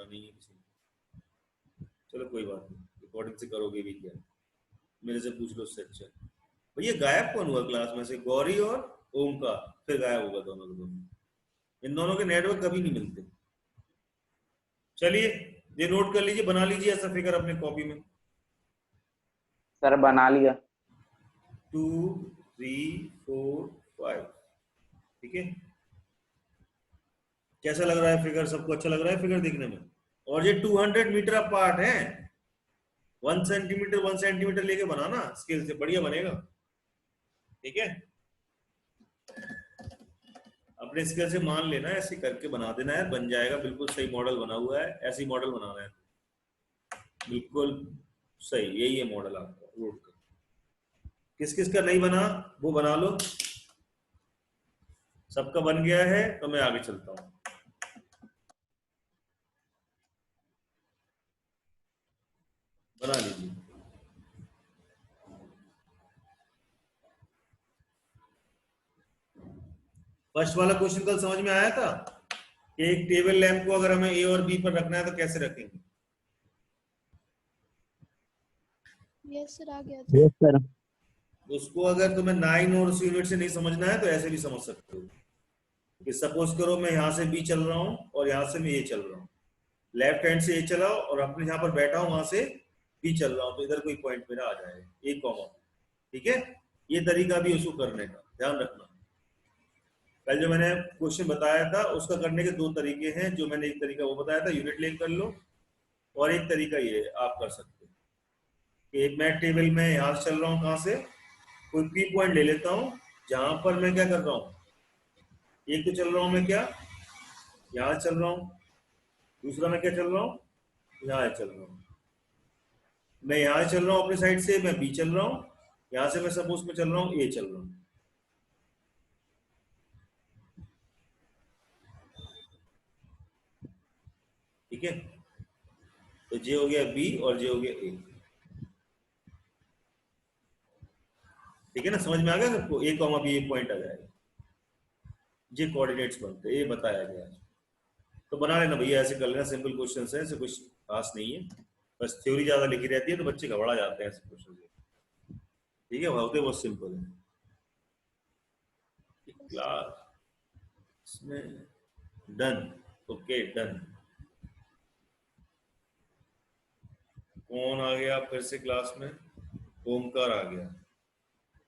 नहीं है किसी ने। चलो कोई बात नहीं, रिकॉर्डिंग से करोगे भी क्या, मेरे से पूछ लो उससे अच्छा। भैया गायब कौन हुआ क्लास में से? गौरी और ओम का फिर गायब होगा दोनों के दोनों। इन दोनों के नेटवर्क कभी नहीं मिलते। चलिए ये नोट कर लीजिए, बना लीजिए ऐसा फिगर अपने कॉपी में। सर बना लिया। 2 3 4 5, ठीक है। कैसा लग रहा है फिगर? सबको अच्छा लग रहा है फिगर देखने में? और ये 200 मीटर अपार्ट है, 1 सेंटीमीटर 1 सेंटीमीटर लेके बनाना स्केल से, बढ़िया बनेगा, ठीक है। अपने स्केल से मान लेना, ऐसे करके बना देना है, बन जाएगा। बिल्कुल सही मॉडल बना हुआ है, ऐसे ही मॉडल बनाना है, बिल्कुल सही, यही है मॉडल आपका रोड का। किस किस का नहीं बना वो बना लो। सबका बन गया है तो मैं आगे चलता हूं। बना लीजिए। फर्स्ट वाला क्वेश्चन कल समझ में आया था कि एक टेबल लैंप को अगर हमें ए और बी पर रखना है तो कैसे रखेंगे? यस सर, आ गया था। Yes sir. उसको अगर तुम्हें 9 और उस यूनिट से नहीं समझना है तो ऐसे भी समझ सकते हो कि सपोज करो मैं यहाँ से बी चल रहा हूँ और यहाँ से मैं ए चल रहा हूँ, लेफ्ट हैंड से ए चलाओ और अपने यहाँ पर बैठा हूँ वहां से बी चल रहा हूँ, तो इधर कोई पॉइंट मेरा आ जाएगा, ए कॉमा, ठीक है। ये तरीका भी उसको करने का ध्यान रखना। कल जो मैंने क्वेश्चन बताया था उसका करने के दो तरीके हैं। जो मैंने एक तरीका वो बताया था, यूनिट लेकर कर लो, और एक तरीका ये आप कर सकते हो कि एक मैं टेबल में यहाँ से चल रहा हूँ, कहाँ से कोई पी पॉइंट ले लेता हूँ जहां पर मैं क्या कर रहा हूँ, एक तो चल रहा हूँ मैं क्या यहाँ चल रहा हूँ, दूसरा मैं क्या चल रहा हूँ यहाँ चल रहा हूँ। मैं यहाँ चल रहा हूँ अपनी साइड से, मैं बी चल रहा हूँ, यहाँ से मैं सपोज में चल रहा हूँ ए चल रहा हूँ, ठीक है। तो जे हो गया बी और जे हो गया ए, ठीक है ना, समझ में आ गया सबको? ए कॉमा बी एक पॉइंट आ जाएगा, जे कोऑर्डिनेट्स बनते हैं, ये बताया गया है। तो बना लेना भैया, ऐसे कर लेना, सिंपल क्वेश्चन है, ऐसे कुछ खास नहीं है, बस थ्योरी ज्यादा लिखी रहती है तो बच्चे घबरा जाते हैं ऐसे क्वेश्चन से, ठीक है। होते बहुत सिंपल है क्लास में। Done, okay done. कौन आ गया फिर से क्लास में? ओमकार आ गया।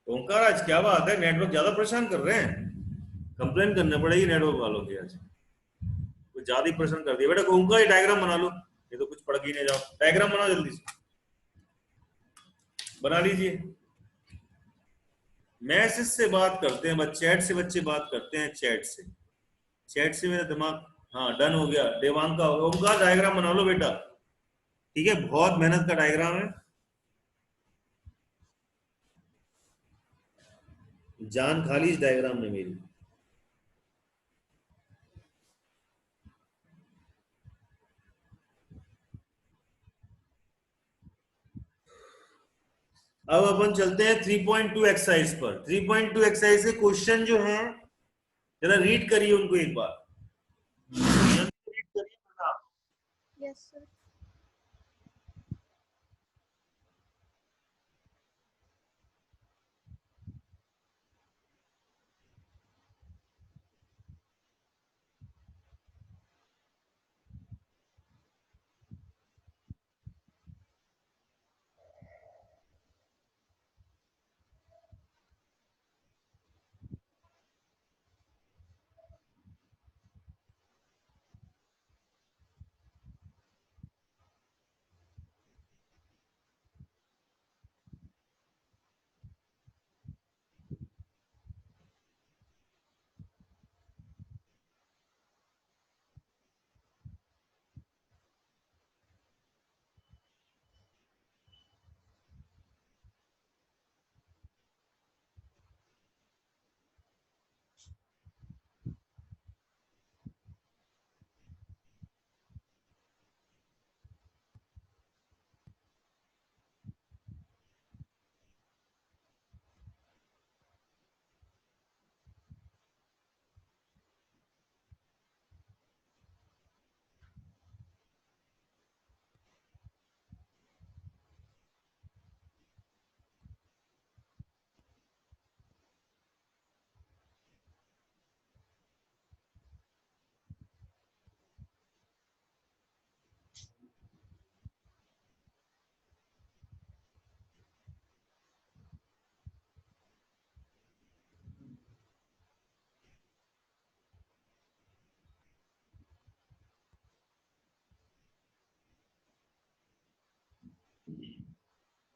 ओमकार आज क्या बात है, नेटवर्क ज्यादा परेशान कर रहे हैं, कंप्लेन करने पड़ेगी नेटवर्क वालों की, आज कुछ ज्यादा ही परेशान कर दिया। बेटा ओमकार ये डायग्राम बना लो, ये तो कुछ पढ़ के नहीं जाओ, डायग्राम बनाओ जल्दी से, बना लीजिए। मैसेज से बात करते हैं बस, चैट से बच्चे बात करते हैं, चैट से, चैट से मेरा दिमाग, हाँ डन हो गया। देवांका, ओमकार डायग्राम बना लो बेटा, ठीक है, बहुत मेहनत का डायग्राम है, जान खाली इस डायग्राम में मेरी। अब अपन चलते हैं 3.2 एक्सरसाइज पर। 3.2 एक्सरसाइज के क्वेश्चन जो हैं जरा रीड करिए उनको एक बार, रीड करिए बेटा। Yes sir.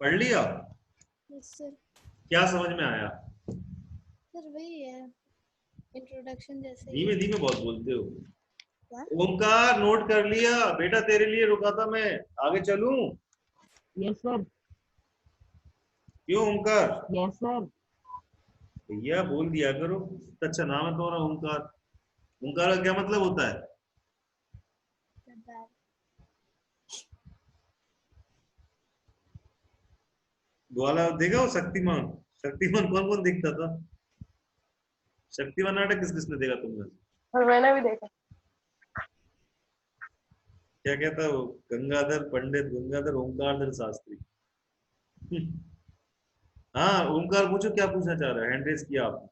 पढ़ लिया? Yes sir. क्या समझ में आया? सर वही है, इंट्रोडक्शन जैसे ही। धीमे धीमे बहुत बोलते हो। क्या? ओमकार नोट कर लिया बेटा, तेरे लिए रुका था मैं, आगे चलूं? Yes sir. क्यों ओमकार? Yes sir. भैया बोल दिया करो। अच्छा नाम है तुम्हारा ओमकार। ओमकार का क्या मतलब होता है? गद्दार। ग्वाला देखा हो शक्तिमान? शक्तिमान कौन कौन देखता था? शक्तिमान नाटक किस किसने देखा तुमने? और मैंने भी देखा। क्या कहता वो? गंगाधर पंडित गंगाधर ओमकारधर शास्त्री। हाँ ओमकार पूछो, क्या पूछना चाह रहा है? हैंड रेस किया आपने।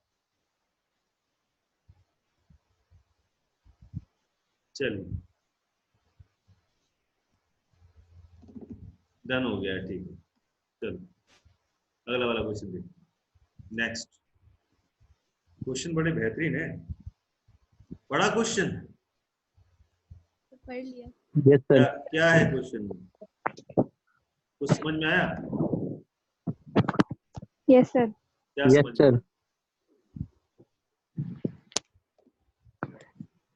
चलिए डन हो गया है, ठीक है। चलो अगला वाला क्वेश्चन देखो। नेक्स्ट क्वेश्चन बड़े बेहतरीन है। बड़ा क्वेश्चन। तो पढ़ लिया। यस क्या सर। क्या है क्वेश्चन में? कुछ समझ में आया? Yes sir. क्या यस समझ में सर। आया?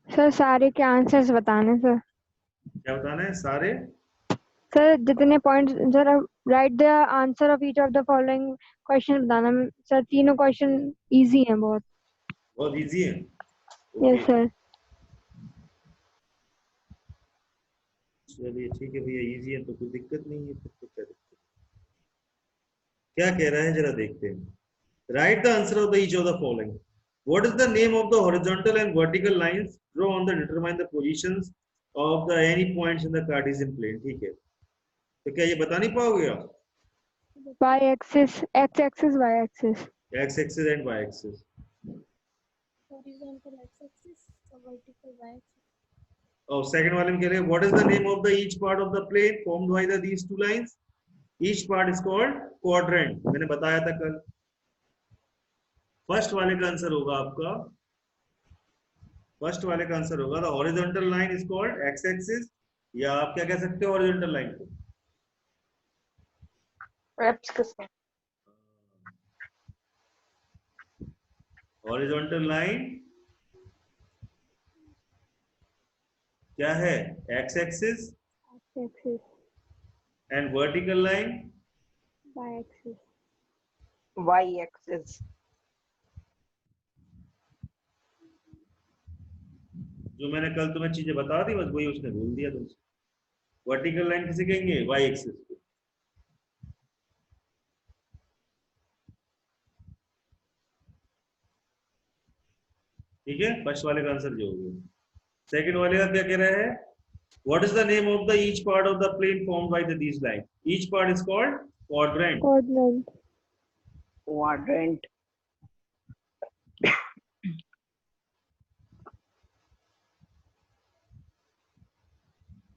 सर सारे के आंसर्स बताने सर। क्या बताना है? सारे सर जितने points sir, right the answer of each of the following question बताना सर। तीनों क्वेश्चन इजी हैं बहुत। बहुत इजी है। Yes okay sir. चलिए ठीक है भैया, इजी है तो कोई दिक्कत नहीं है, फिर तो क्या दिक्कत है? क्या कह रहा है जरा देखते हैं। Right the answer of the each of the following. What is the name of the horizontal and vertical lines drawn on the determine the positions of the any points in the Cartesian plane? ठीक है, तो क्या ये बता नहीं पाओगे आप? y axis, x axis, y axis. X axis and Y axis. Horizontal x axis और वर्टिकल वाई एक्सिस। और सेकंड वाले में कह रहे हैं what is the name of the each part of the plane formed by the these two lines? Each part is called quadrant. मैंने बताया था कल। फर्स्ट वाले का आंसर होगा आपका, फर्स्ट वाले का आंसर होगा the horizontal line is called x axis, या आप क्या कह सकते हो हॉरिजॉन्टल लाइन को? हॉरिजॉन्टल लाइन क्या है? X axis. x axis, and vertical line y axis. y axis. जो मैंने कल तुम्हें चीजें बता दी बस वही उसने बोल दिया तुमसे। वर्टिकल लाइन किसे कहेंगे? वाई एक्सिस को। ठीक है, फर्स्ट वाले का आंसर जो हो गया। सेकंड वाले का क्या कह रहा है? What is the name of the each part of the plane formed by these lines? Each part is called quadrant. Coordinate. Quadrant.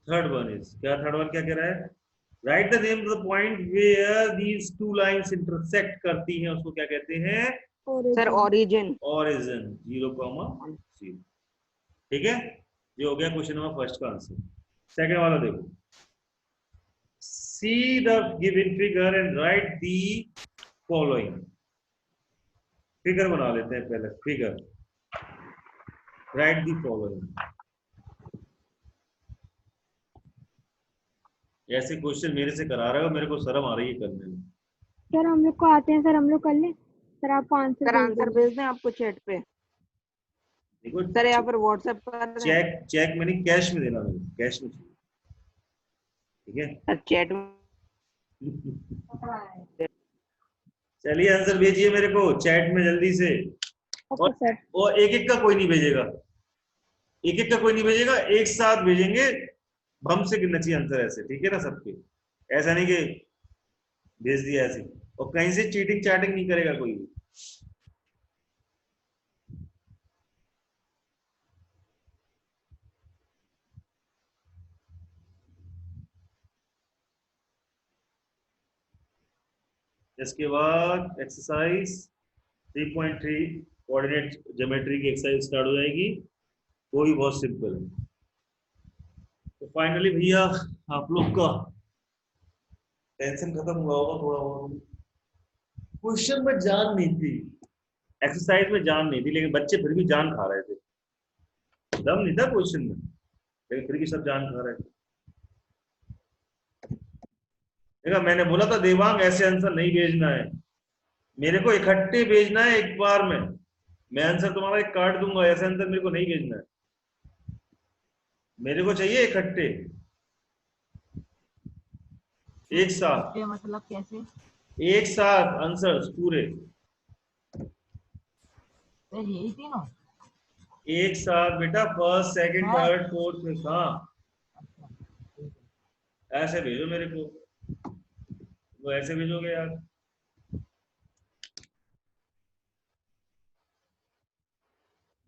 Third one is क्या? थर्ड वन क्या कह रहा है? Write the name of the point where these two lines intersect करती हैं, उसको क्या कहते हैं? Sir origin. Origin 0, 0। ठीक है, ये हो गया क्वेश्चन नंबर फर्स्ट का आंसर। सेकंड वाला देखो। See the given figure and write the following. Figure बना लेते हैं पहले। Figure right the following. ऐसे क्वेश्चन मेरे से करा रहे हो, मेरे को शर्म आ रही है करने में। सर हम लोग को आते हैं सर, हम लोग कर लें सर। आपको सर आंसर आंसर भेज दें आपको चैट पे। देखो सर यहाँ पर व्हाट्सएप पर चेक में नहीं, कैश में देना, मेरे कैश में चाहिए। ठीक है चैट में। चलिए आंसर भेजिए मेरे को चैट में जल्दी से। Okay sir. और एक एक का कोई नहीं भेजेगा, एक एक का कोई नहीं भेजेगा, एक साथ भेजेंगे। बम से गिनना चाहिए आंसर ऐसे, ठीक है ना सबके? ऐसा नहीं कि भेज दिया ऐसे। और कहीं से चीटिंग चाटिंग नहीं करेगा कोई भी। इसके बाद एक्सरसाइज 3.3 कोऑर्डिनेट ज्योमेट्री की एक्सरसाइज स्टार्ट हो जाएगी। वो भी बहुत सिंपल है। तो फाइनली भैया आप लोग का टेंशन खत्म हुआ होगा थोड़ा बहुत। क्वेश्चन में जान नहीं थी, एक्सरसाइज में जान नहीं थी, लेकिन बच्चे फिर भी जान खा रहे थे। दम नहीं था क्वेश्चन में, लेकिन फिर भी सब जान खा रहे थे। देखा, मैंने बोला था देवांग ऐसे आंसर नहीं भेजना है, मेरे को इकट्ठे भेजना है एक बार में। मैं आंसर तुम्हारा एक काट दूंगा, ऐसे आंसर मेरे को नहीं भेजना है, मेरे को चाहिए इकट्ठे एक साथ। मतलब कैसे? एक साथ आंसर्स पूरे यही तीनों एक साथ बेटा, फर्स्ट सेकंड थर्ड फोर्थ में। हाँ, ऐसे भेजो मेरे को, वो ऐसे भेजोगे यार।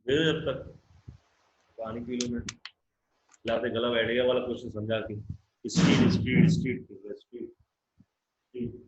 भेजो जब तक पानी पी लो। मैं लाते गला बैठ गया वाला क्वेश्चन समझा के, street street street street street.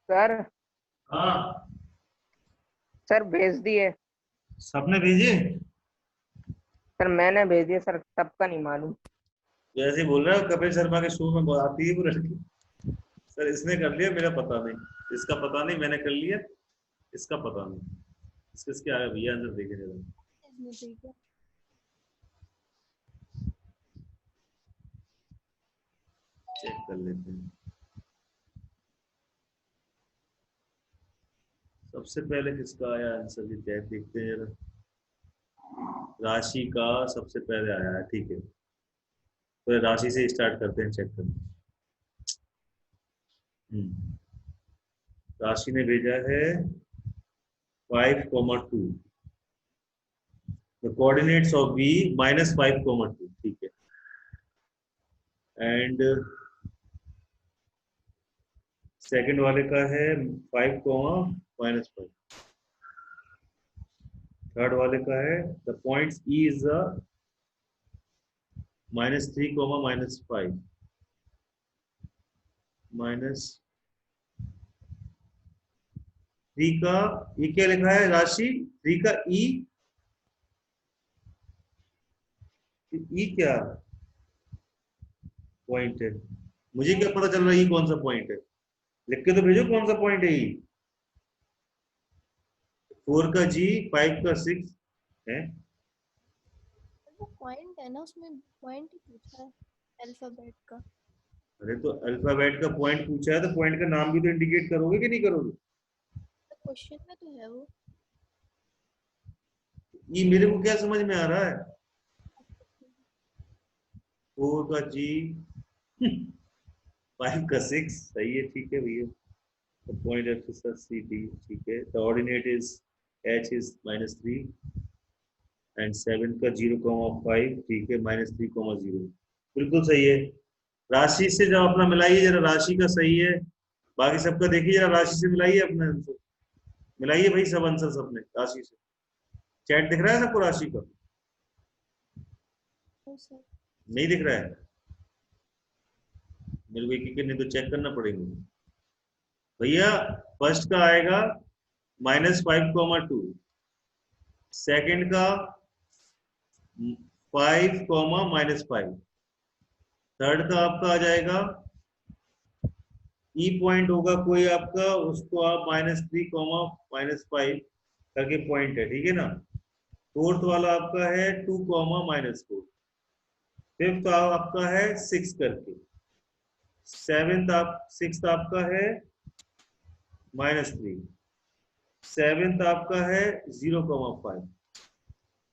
Sir हाँ, सर भेज दिए। सबने भेजे। सर मैंने भेज दिए सर, सबका नहीं मालूम। जैसे बोल रहे हो कपिल शर्मा के शो में आती है वो लड़की, सर इसने कर लिया, मेरा पता नहीं, इसका पता नहीं, मैंने कर लिया, इसका पता नहीं। किसके आया भैया, आंसर देखे जरा, इसमें ठीक है। चेक कर लेते हैं। सबसे पहले किसका आया आंसर, जी देखते हैं जरा। राशि का सबसे पहले आया है, ठीक है, तो राशि से स्टार्ट करते हैं, चेक करते हैं। राशि ने भेजा है 5,2, द कोऑर्डिनेट्स ऑफ बी -5,2, ठीक है। एंड सेकंड वाले का है 5 -5। थर्ड वाले का है द पॉइंट्स ई इज -3, -5 -3 का ये क्या लिखा है राशि 3 का ई क्या पॉइंट है? मुझे क्या पता चल रहा है ये कौन सा पॉइंट है? लिख के तो भेजो कौन सा पॉइंट है ये। 4 का जी, 5 का 6 है। वो पॉइंट है ना, उसमें पॉइंट ही पूछा है अल्फाबेट का। अरे तो अल्फाबेट का पॉइंट पूछा है तो पॉइंट का नाम भी तो इंडिकेट करोगे कि नहीं करोगे? क्वेश्चन में तो है वो। ये मेरे को क्या समझ में आ रहा है? 4 का जी 5 का 6 सही है, ठीक है भैया। The point F is CD, ठीक है। The ordinate is H is -3 and 7 का 0,5, ठीक है, -3,0 बिल्कुल सही है। राशि से जब अपना मिलाइए जरा, राशि का सही है, बाकी सबका देखिए जरा, राशि से मिलाइए अपने आंसर, मिलाइए भाई सब आंसर अपने राशि से। चैट दिख रहा है सबको राशि का? नहीं दिख रहा है मेरे को? एक नहीं तो चेक करना पड़ेगा भैया। फर्स्ट का आएगा -5,2, सेकंड का 5, -5, थर्ड का आपका आ जाएगा ई पॉइंट होगा कोई आपका, उसको आप -3, -5 करके पॉइंट है, ठीक है ना। फोर्थ वाला आपका है 2, -4, फिफ्थ आपका है 6 करके, सिक्स्थ आपका है -3, सेवेंथ आपका है 0,5,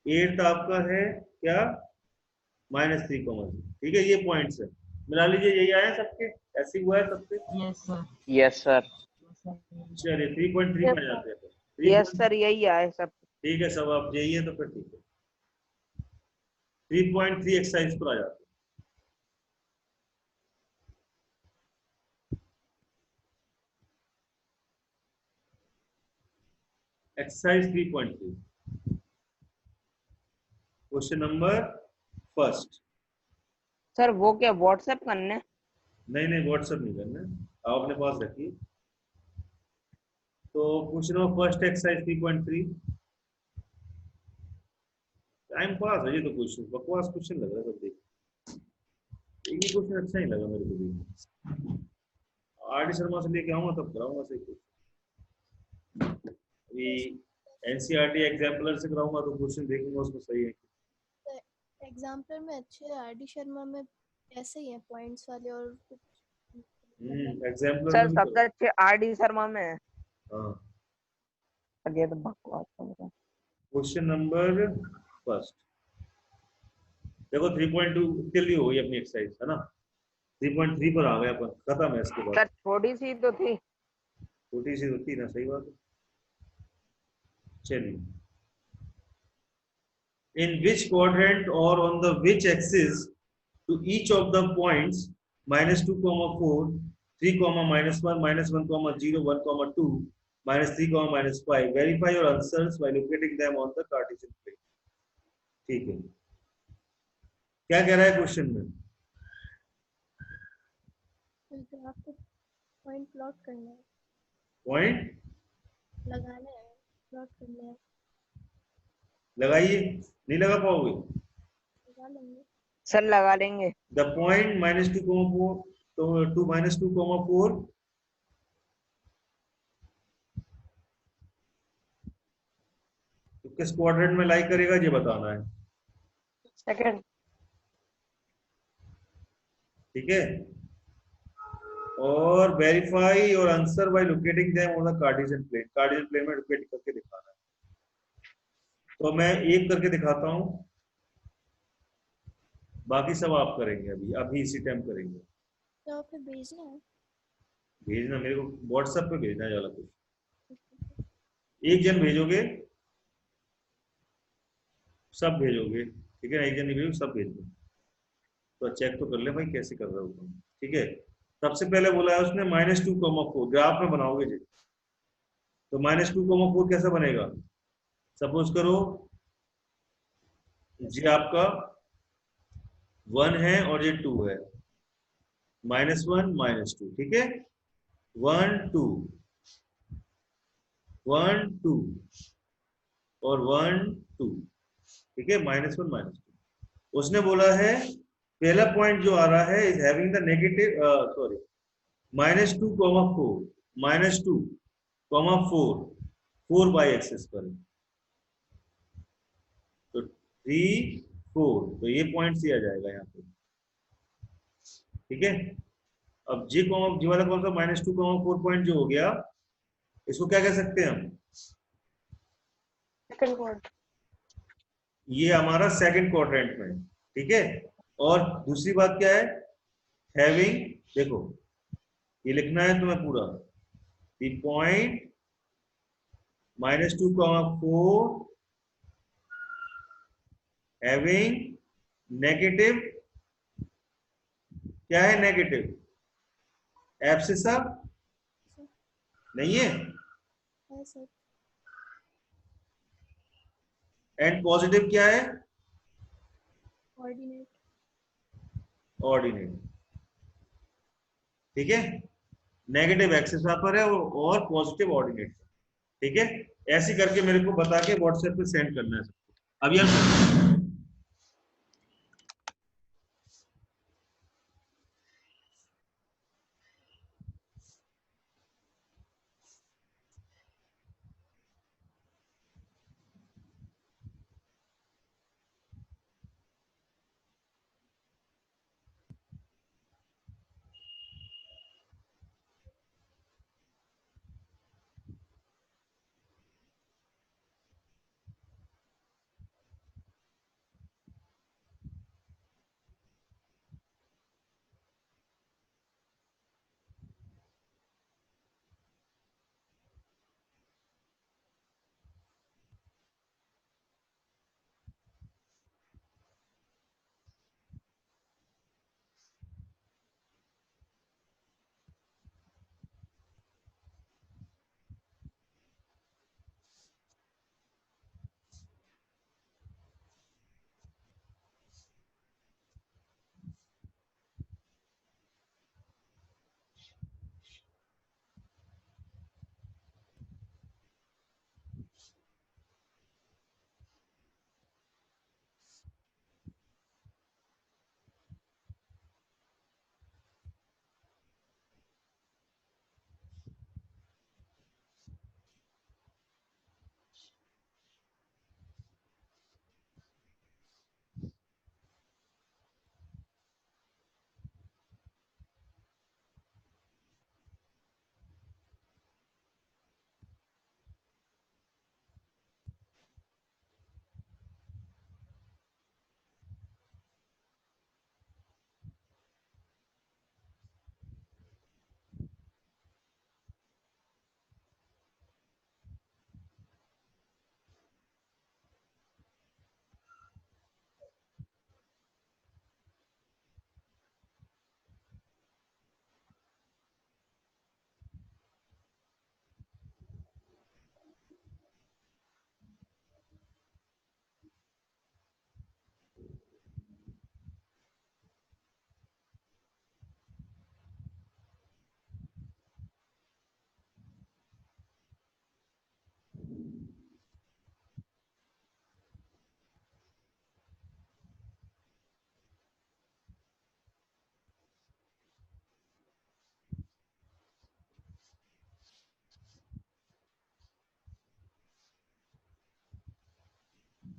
एट्थ आपका है क्या -3,0, ठीक है। ये पॉइंट्स है, मिला लीजिए। यही आया सबके, ऐसे हुआ है सबके? Yes sir. चलिए 3.3 में आ जाते हैं। यस सर, यही है सब। ठीक है, सब आप यही है तो फिर ठीक है। 3.3 एक्सरसाइज पर आ जाते हैं। Exercise 3.3, question number first. Sir वो क्या व्हाट्सएप करने? नहीं व्हाट्सएप नहीं करना, आप अपने पास रखिए। तो question number first, exercise 3.3। Time pass है ये तो, क्वेश्चन बकवास क्वेश्चन लग रहा है सब देख। एक ही क्वेश्चन अच्छा नहीं लगा मेरे को भी। आर डी शर्मा से लेके आऊंगा तब कराऊंगा सही क्वेश्चन। अभी एनसीईआरटी एग्जाम्पलर से कराऊंगा तो क्वेश्चन देखूंगा उसमें सही है। एग्जाम्पलर में अच्छे, आर डी शर्मा में ऐसे ही है पॉइंट्स वाले और कुछ। एग्जाम्पलर सर में भी सबसे अच्छे आर.डी. शर्मा में है। हाँ। ये तो बकवास है। क्वेश्चन नंबर फर्स्ट देखो, 3.2 टिल हो गई अपनी एक्सरसाइज, है ना। 3.3 पर आ गए अपन, खत्म है इसके बाद। सर छोटी सी तो थी। छोटी सी होती ना, सही बात है। चलिए, in which quadrant or on the which axis to each of the points -2, -4, 3, -1, -1, -0, 1, 2, -3, -5, verify your answers by locating them on the Cartesian plane। ठीक है, क्या कह रहा है क्वेश्चन में? आपको पॉइंट प्लॉट करना है, पॉइंट लगाना है, प्लॉट करना है। लगाइए, नहीं लगा पाओगे? लगा लेंगे सर लगा लेंगे। द पॉइंट -2,4 तो 2 -2,4 तो किस क्वाड्रेंट में लाई करेगा ये बताना है, सेकंड। ठीक है। और वेरीफाई और answer by locating them on the Cartesian plane. Cartesian plane में लोकेट करके दिखाना है। तो मैं एक करके दिखाता हूं, बाकी सब आप करेंगे। अभी इसी टाइम करेंगे। तो फिर भेजना है। भेजना मेरे को व्हाट्सएप पे भेजना है वाला कुछ, एक जन भेजोगे सब भेजोगे, ठीक है ना। एक जन नहीं भेजोगे सब भेज दो। तो चेक तो कर ले भाई कैसे कर रहे हो तुम। ठीक है, सबसे पहले बोला है उसने -2,4 ग्राफ में बनाओगे जी। तो -2,4 कैसा बनेगा? सपोज करो जी आपका 1 है और ये 2 है, -1 -2, ठीक है, 1 2 1 2 और 1 2, ठीक है, -1 -2। उसने बोला है पहला पॉइंट जो आ रहा है is having the negative sorry -2,4 -2,4 4 by axis पर, तो 3 4, तो ये पॉइंट सी आ जाएगा यहाँ पे। ठीक है, अब जी वाला कौन सा -2,4 पॉइंट जो हो गया, इसको क्या कह सकते हैं हम? Second quadrant. ये हमारा सेकंड क्वाड्रेंट में, ठीक है। और दूसरी बात क्या है, हैविंग, देखो ये लिखना है तुम्हें पूरा, द पॉइंट -2,4 हैविंग नेगेटिव, क्या है नेगेटिव? एब्सिसा नहीं है, है सर। एंड पॉजिटिव क्या है? ऑर्डिनेट। ऑर्डिनेट, ठीक है, नेगेटिव एक्सिस पर है और पॉजिटिव ऑर्डिनेट, ठीक है। ऐसे करके मेरे को बता के व्हाट्सएप पे सेंड करना है सबको। अब यार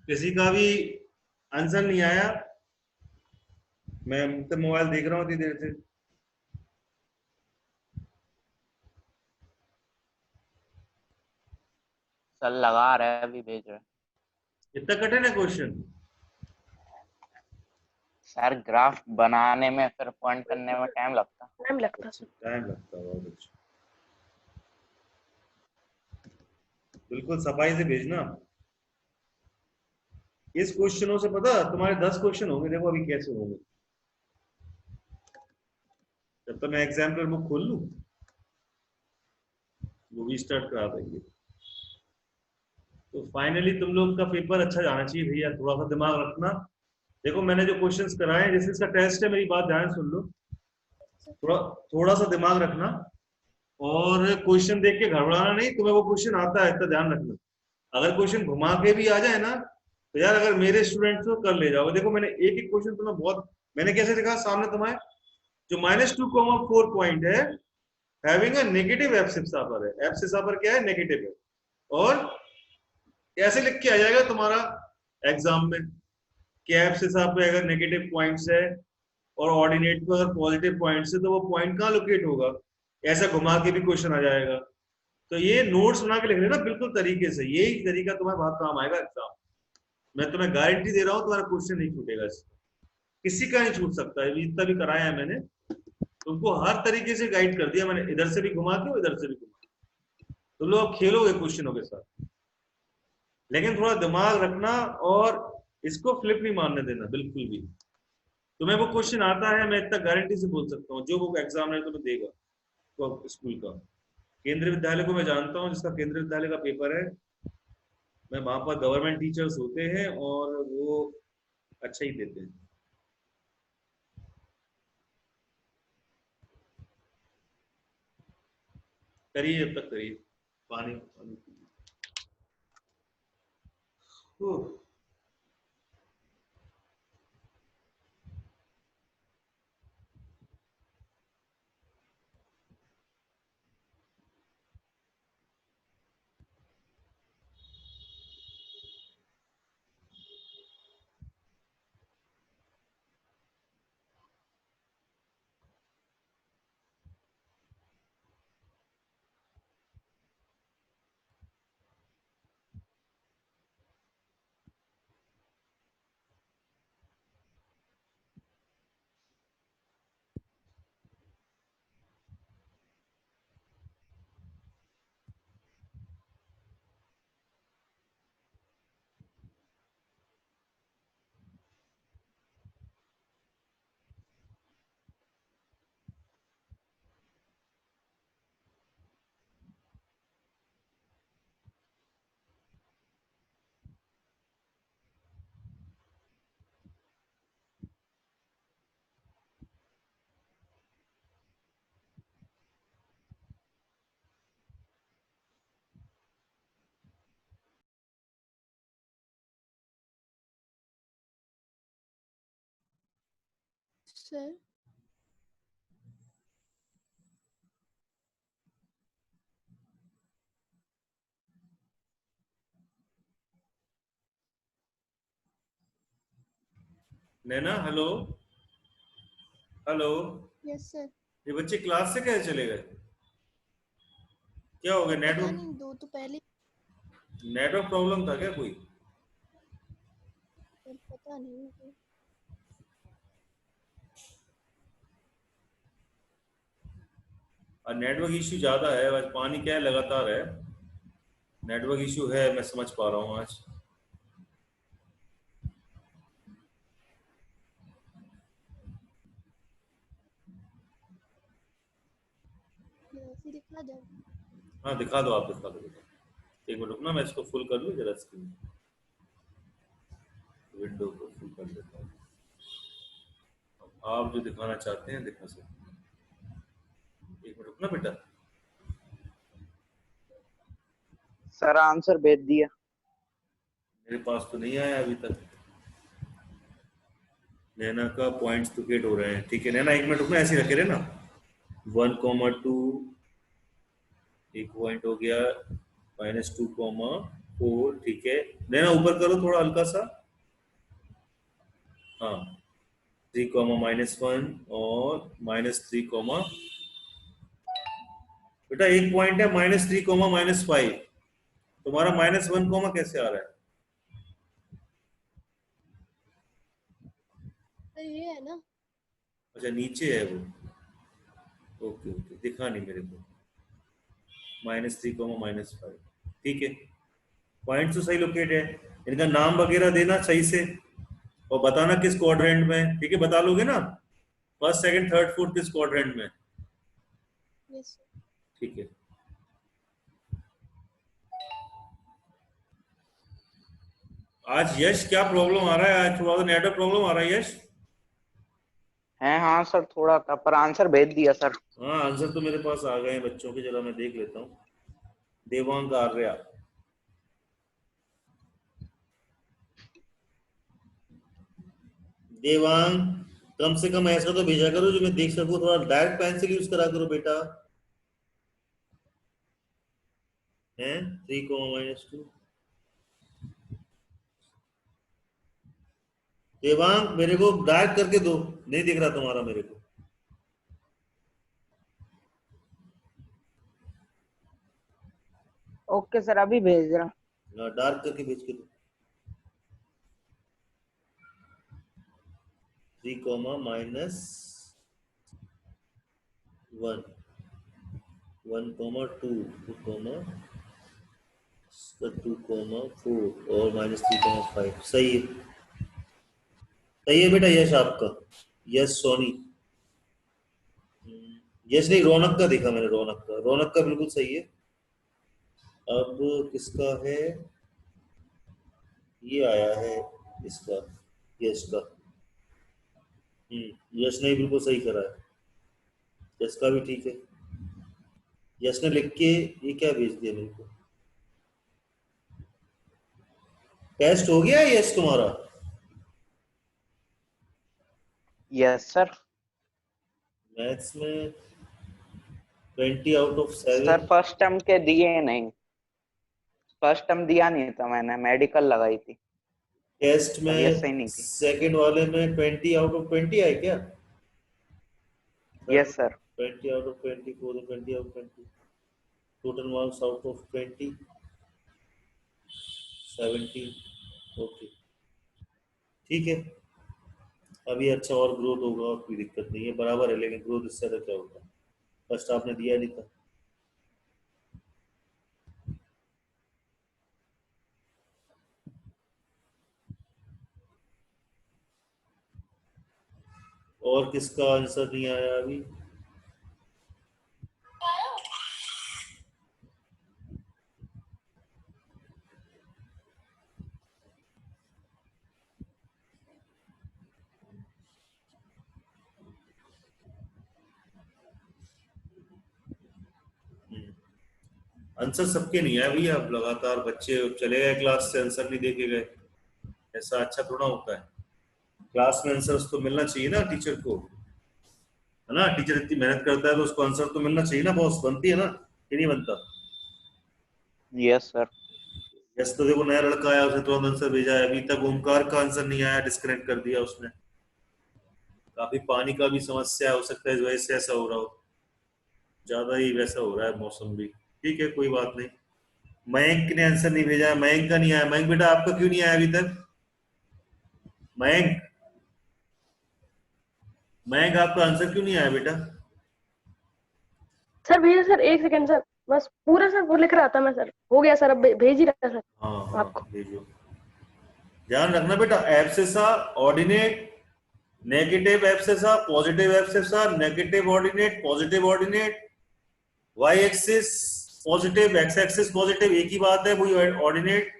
किसी का भी आंसर नहीं आया? मैं तो मोबाइल देख रहा हूँ इतनी देर से। सर लगा रहे हैं, अभी भेज रहे हैं। इतना कठिन है क्वेश्चन? सर ग्राफ बनाने में फिर पॉइंट करने में टाइम लगता। टाइम लगता सर। टाइम लगता है, बहुत अच्छा। बिल्कुल सफाई से भेजना। इस क्वेश्चनों से पता तुम्हारे 10 क्वेश्चन होंगे, देखो अभी कैसे होंगे। जब तक मैं एग्जाम्पल बुक खोल लूं, वो भी स्टार्ट करा देंगे। तो फाइनली तुम लोग का पेपर अच्छा जाना चाहिए भैया, थोड़ा सा दिमाग रखना। देखो मैंने जो क्वेश्चंस कराए हैं, जैसे इसका टेस्ट है, मेरी बात ध्यान सुन लो, थोड़ा थोड़ा सा दिमाग रखना और क्वेश्चन देख के घबराना नहीं। तुम्हें वो क्वेश्चन आता है, इतना ध्यान रखना। अगर क्वेश्चन घुमा के भी आ जाए ना, तो यार अगर मेरे स्टूडेंट्स को कर ले जाओगे। देखो मैंने एक एक क्वेश्चन तुम्हें बहुत, मैंने कैसे लिखा सामने तुम्हारे, जो -2,4 पॉइंट है, हैविंग अ नेगेटिव एब्सिस अपर है। एब्सिस अपर क्या है? नेगेटिव है। और कैसे लिख के आ जाएगा तुम्हारा एग्जाम में कि एब्सिस पे अगर नेगेटिव पॉइंट्स है और ऑर्डिनेट पे अगर पॉजिटिव पॉइंट्स है, तो वो पॉइंट कहाँ लोकेट होगा? ऐसा घुमा के भी क्वेश्चन आ जाएगा। तो ये नोट्स बना के लिख लेना बिल्कुल तरीके से, यही तरीका तुम्हारे बहुत काम आएगा एग्जाम। मैं तुम्हें गारंटी दे रहा हूँ तुम्हारा क्वेश्चन नहीं छूटेगा इससे, किसी का नहीं छूट सकता है। इतना भी कराया है मैंने, तुमको हर तरीके से गाइड कर दिया मैंने, इधर से भी घुमा के इधर से भी घुमा के। तुम लोग खेलोगे क्वेश्चनों के साथ, लेकिन थोड़ा दिमाग रखना और इसको फ्लिप नहीं मारने देना बिल्कुल भी। तुम्हें वो क्वेश्चन आता है, मैं इतना गारंटी से बोल सकता हूँ, जो वो एग्जामिनर तुम्हें देगा तो स्कूल का, केंद्रीय विद्यालय को मैं जानता हूँ, जिसका केंद्रीय विद्यालय का पेपर है, मैं वहां पर गवर्नमेंट टीचर्स होते हैं और वो अच्छा ही देते हैं। करिए, जब तक करिए। पानी पानी पीजिए। ओह, सर नैना, हेलो हेलो। Yes sir. ये बच्चे क्लास से कैसे चले गए? क्या हो गया? पता नेटवर्क नहीं, दो तो पहले नेटवर्क प्रॉब्लम था क्या कोई? सर पता नहीं मुझे। और नेटवर्क इश्यू ज्यादा है आज, पानी क्या है लगातार है, नेटवर्क इश्यू है, मैं समझ पा रहा हूँ आज। ऐसे दिखा जाओ। हाँ दिखा दो, आप दिखा दो। एक मिनट रुकना, मैं इसको फुल कर लूँ जरा, स्क्रीन विंडो को फुल कर देता हूँ। आप जो दिखाना चाहते हैं दिखा सकते हैं। एक मिनट रुकना बेटा। सर आंसर भेज दिया। मेरे पास तो नहीं आया अभी तक। नैना का पॉइंट्स लोकेट हो रहे हैं, ठीक है नैना, एक मिनट रुकना, ऐसे ही रखे रहे ना। 1,2 एक पॉइंट हो गया, -2,4, ठीक है नैना, ऊपर करो थोड़ा हल्का सा। हाँ, 3, -1 और -3, बेटा एक पॉइंट है -3, -5। तुम्हारा -1, कैसे आ रहा है? सर ये है ना। अच्छा नीचे है वो, ओके ओके, दिखा नहीं मेरे को। -3, -5, ठीक है। पॉइंट तो सही लोकेट है, इनका नाम वगैरह देना सही से और बताना किस क्वाड्रेंट में, ठीक है? बता लोगे ना? फर्स्ट सेकंड थर्ड फोर्थ किस क्वाड्रेंट में? Yes sir. ठीक है। आज यश क्या प्रॉब्लम आ रहा है? आज थोड़ा सा नेटवर्क प्रॉब्लम आ रहा है यश? है हाँ सर, थोड़ा था, पर आंसर भेज दिया सर। हाँ आंसर तो मेरे पास आ गए हैं बच्चों के, जरा मैं देख लेता हूँ। देवांग आर्या, देवांग कम से कम ऐसा तो भेजा करो जो मैं देख सकूं, थोड़ा डायरेक्ट पेंसिल यूज करा करो बेटा। है 3, -2। देवांग मेरे को डायरेक्ट करके दो, नहीं दिख रहा तुम्हारा मेरे को। ओके सर, अभी भेज रहा हूँ। डार्क करके भेज के दो। 3, -1, 1, 2, 2, 4 और -3, 5। सही है, सही है बेटा यश आपका। यश सोनी, यश नहीं रौनक का देखा मैंने, रौनक का बिल्कुल सही है। अब किसका है? ये आया है इसका, यश का। यश ने बिल्कुल सही करा है, यश का भी ठीक है। यश ने लिख के ये क्या भेज दिया मेरे को? टेस्ट हो गया यश तुम्हारा? Yes sir. मैथ्स में 20/7। सर फर्स्ट टर्म के दिए नहीं, फर्स्ट टर्म दिया नहीं था मैंने, मेडिकल लगाई थी, टेस्ट में तबीयत सही नहीं थी। सेकंड वाले में 20/20 आए क्या? Yes sir. 20/20, 20/20। Total marks out of 20, 17। Okay ठीक है। अभी अच्छा और ग्रोथ होगा और कोई दिक्कत नहीं है, बराबर है, लेकिन ग्रोथ इससे ज्यादा क्या होगा? फर्स्ट आपने दिया नहीं था। और किसका आंसर नहीं आया अभी? आंसर सबके नहीं है अभी। अब लगातार बच्चे चले गए क्लास से, आंसर नहीं देके गए, ऐसा अच्छा थोड़ा होता है। क्लास में आंसर्स तो मिलना चाहिए ना टीचर को, है ना? टीचर इतनी मेहनत करता है तो उसको आंसर तो मिलना चाहिए ना बॉस, बनती है ना कि नहीं बनता? Yes sir. यस तो देखो नया लड़का आया, उसने तुरंत आंसर भेजा है। अभी तक ओमकार का आंसर नहीं आया, डिस्कनेक्ट कर दिया उसने। काफी पानी का भी समस्या हो सकता है, इस वजह से ऐसा हो रहा हो, ज्यादा ही वैसा हो रहा है मौसम भी। ठीक है कोई बात नहीं। मयंक ने आंसर नहीं भेजा है, मयंक का नहीं आया। मयंक बेटा आपका क्यों नहीं आया अभी तक? मयंक, मयंक आपका आंसर क्यों नहीं आया बेटा? सर भैया सर एक सेकंड सर, बस पूरा सर वो लिख रहा था मैं सर, हो गया सर, अब भेज ही रहा सर हाँ हाँ आपको। भेजो। ध्यान रखना बेटा, abscissa ordinate, negative abscissa, positive abscissa, negative ordinate, positive ordinate, Y axis positive, X axis positive, एक ही बात है, वही ordinate.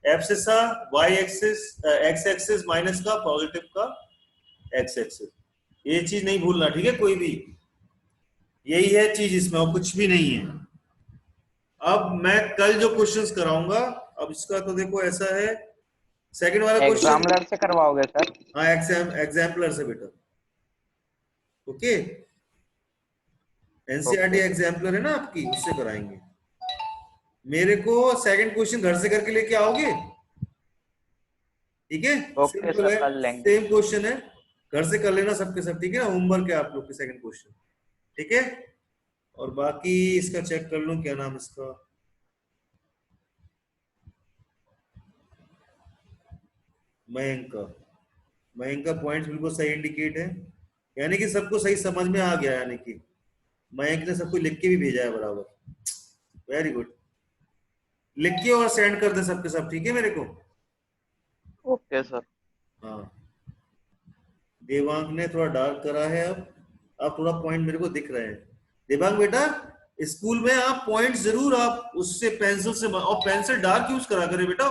Abscissa Y axis, X axis minus का, पॉजिटिव का एक्स एक्सिस, ये चीज नहीं भूलना, ठीक है? कोई भी, यही है चीज इसमें, और कुछ भी नहीं है। अब मैं कल जो क्वेश्चंस कराऊंगा, अब इसका तो देखो ऐसा है, सेकंड वाला क्वेश्चन। एग्जामिनर से करवाओगे सर? हाँ एग्जाम्पलर से बेटा। ओके, एनसीईआरटी एग्जाम्पलर है ना आपकी, उससे कराएंगे। मेरे को सेकंड क्वेश्चन घर से करके लेके आओगे? ठीक है, ओके सिंपल सर, है, कर लेंगे। सेम क्वेश्चन है, घर से कर लेना सबके सब, ठीक है ना? होमवर्क है आप लोग के सेकंड क्वेश्चन, ठीक है? और बाकी इसका चेक कर लूं, क्या नाम इसका, मयंक का पॉइंट बिल्कुल सही इंडिकेट है, यानी कि सबको सही समझ में आ गया, यानी कि मयंक ने सबको लिख के भी भेजा है बराबर। वेरी गुड, लिख के और सेंड कर दे सबके सब, ठीक है मेरे को? Okay sir. हाँ देवांग ने थोड़ा डार्क करा है। अब थोड़ा पॉइंट मेरे को दिख रहे हैं। देवांग बेटा, स्कूल में आप पॉइंट जरूर आप उससे पेंसिल से, और पेंसिल डार्क यूज करा करे बेटा।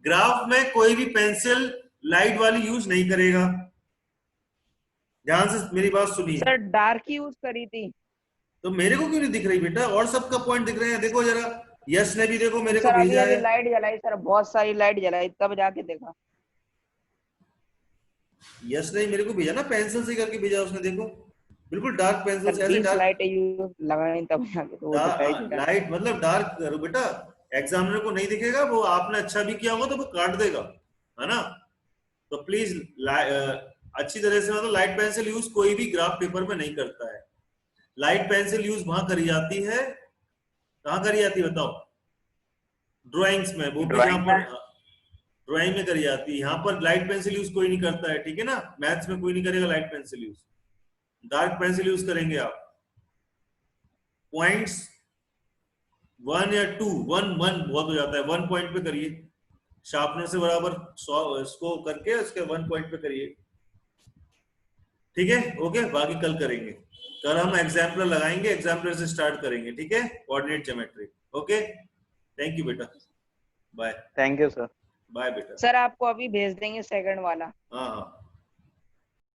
ग्राफ में कोई भी पेंसिल लाइट वाली यूज नहीं करेगा। ध्यान से मेरी बात सुनिए। सर डार्क यूज करी थी। तो मेरे को क्यों नहीं दिख रही बेटा? और सबका पॉइंट दिख रहे हैं, देखो जरा। यश ने भी देखो मेरे को सर अभी भेजा अभी है। लाइट जलाई सर, बहुत सारी लाइट जलाई तब जाके देखा। यश ने मेरे को भेजा ना, पेंसिल से करके भेजा उसने, देखो बिल्कुल डार्क पेंसिल से, ऐसे 20 डार्क लाइट यूज लगाई तब जाके तो वो दिखाई दिया। लाइट मतलब डार्क करो बेटा। एग्जामिनर को नहीं दिखेगा, वो आपने अच्छा भी किया होगा तो वो काट देगा, है ना। तो प्लीज अच्छी तरह से मतलब लाइट पेंसिल यूज कोई भी ग्राफ पेपर में नहीं करता है। लाइट पेंसिल यूज वहां करी जाती है, कहाँ करी जाती है बताओ? ड्राइंग्स में, वो भी यहाँ पर ड्राइंग में करी जाती है। यहाँ पर लाइट पेंसिल यूज कोई नहीं करता है, ठीक है ना। मैथ्स में कोई नहीं करेगा light pencil use, dark pencil use करेंगे आप। पॉइंट्स 1 या 2, 1 बहुत हो जाता है, 1 पॉइंट पे करिए। शार्पनर से बराबर 100 इसको करके उसके 1 पॉइंट पे करिए, ठीक है। ओके, बाकी कल करेंगे। कल हम एग्जाम्पलर लगाएंगे, एग्जाम्पलर से स्टार्ट करेंगे, ठीक है। Coordinate geometry. Okay, thank you बेटा, bye. Thank you sir. Bye बेटा। सर आपको अभी भेज देंगे सेकंड वाला। हाँ हाँ।